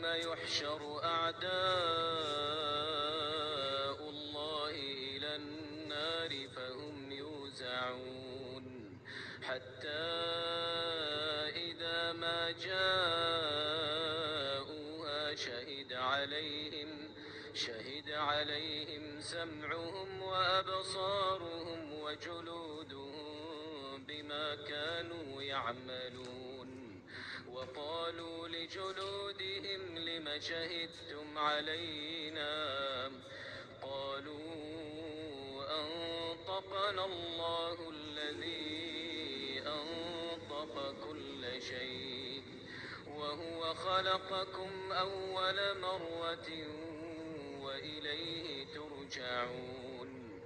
ويوم يحشر أعداء الله إلى النار فهم يوزعون حتى إذا ما جاءوها شهد عليهم سمعهم وأبصارهم وجلودهم بما كانوا يعملون وقالوا لجلودهم لم شهدتم علينا قالوا أنطقنا الله الذي أنطق كل شيء وهو خلقكم أول مرة وإليه ترجعون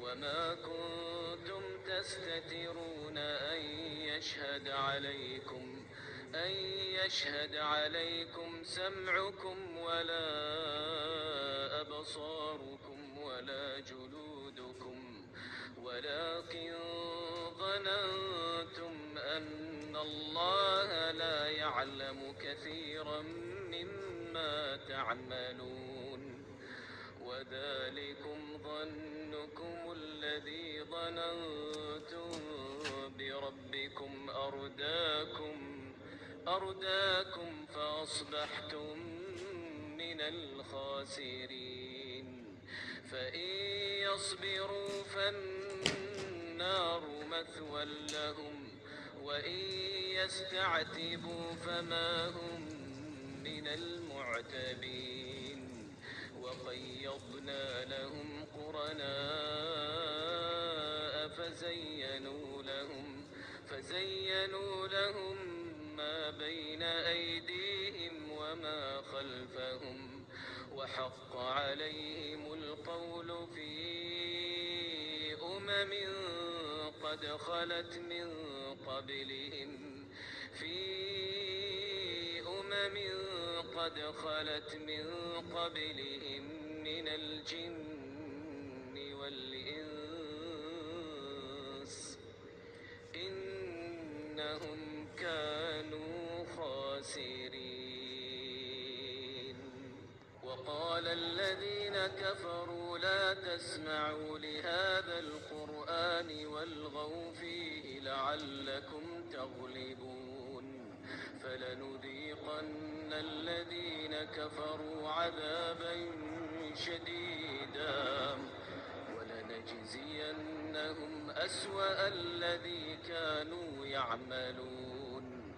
وما كنتم تستترون أن يشهد عليكم سمعكم ولا أبصاركم ولا جلودكم ولكن ظننتم أن الله لا يعلم كثيرا مما تعملون وذلكم ظنكم الذي ظننتم بربكم أرداكم فأصبحتم من الخاسرين فإن يصبروا فالنار مثوى لهم وإن يستعتبوا فما هم من المعتبين وقيضنا لهم قرناء فزينوا لهم ما بين أيديهم وما خلفهم وحق عليهم القول في أمم قد خلت من قبلهم من الجن والإنس إنهم كانوا خاسرين وقال الذين كفروا لا تسمعوا لهذا القرآن والغوا فيه لعلكم تغلبون فلنذيقن الذين كفروا عذابا شديدا ولنجزينهم أسوأ الذي كانوا يعملون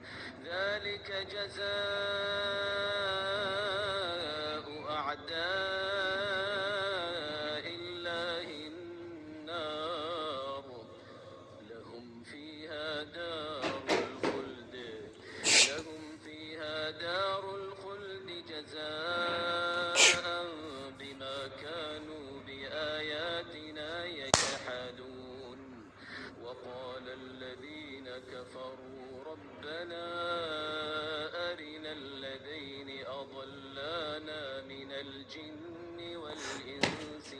ذلك جزاء أعداء الله النار لهم فيها دار الخلد جزاء بما كانوا بآياتنا يجحدون وقال الذين كفروا ربنا أرنا الذين أضلانا من الجن والإنس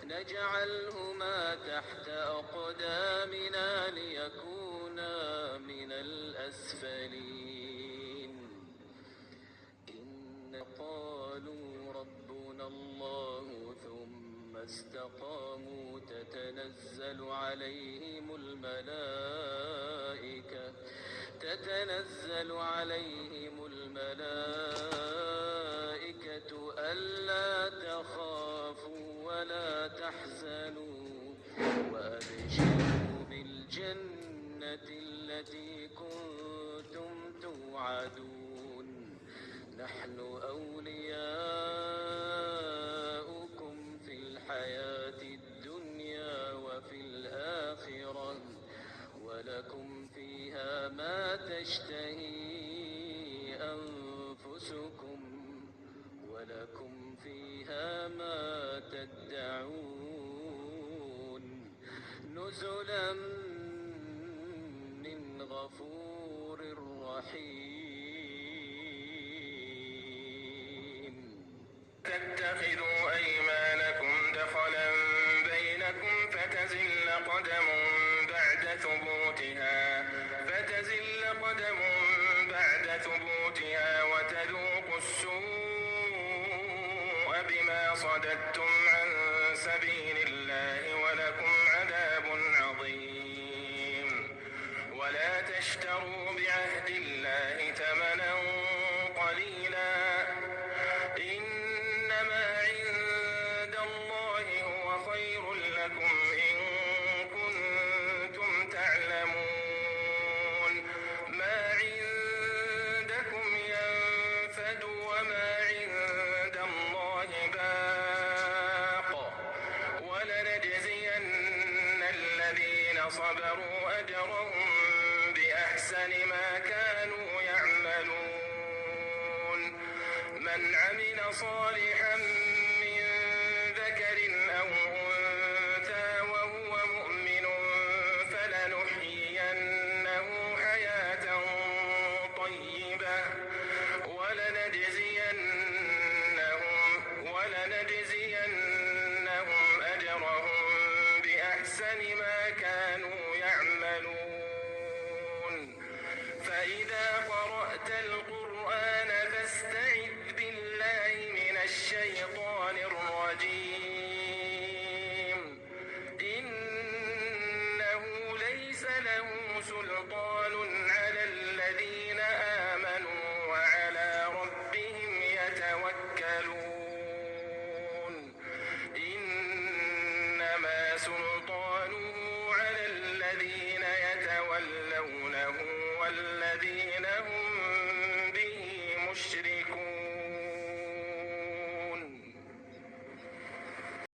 نجعلهما تحت أقدامنا ليكونا من الأسفلين إن قالوا ربنا الله ثم استقاموا تتنزل عليهم الملائكة ألا تخافوا ولا تحزنوا وأبشروا بالجنة التي كنتم توعدون نحن أولياؤكم في الحياة الدنيا وفي الآخرة ولكم فيها ما تشتهي أنفسكم ولكم فيها ما تدعون نزلا من غفور رحيم تتخذوا أيمانكم دخلا بينكم فتزل قدم بعد ثبوتها السوء بما صددتم عن سبيل الله ولكم عذاب عظيم. ولا تشتروا بعهد الله ثمنا قليلا، إنما عند الله هو خير لكم إن كنتم تعلمون. ما عندكم ينفد وما عند الله باق، ولنجزين الذين صبروا أجرهم بأحسن ما كانوا يعملون. من عمل صالحا من ذكر أو أنثى وهو مؤمن فلنحيينه حياة طيبة ولنجزينهم أجرهم بأحسن ما كانوا يعملون. فإذا قرأت القرآن فاستعذ بالله من الشيطان الرجيم. إنه ليس له سلطان على الذين آمنوا وعلى ربهم يتوكلون. إنما سلطانه على الذين يتولونه والذين هم به مشركون.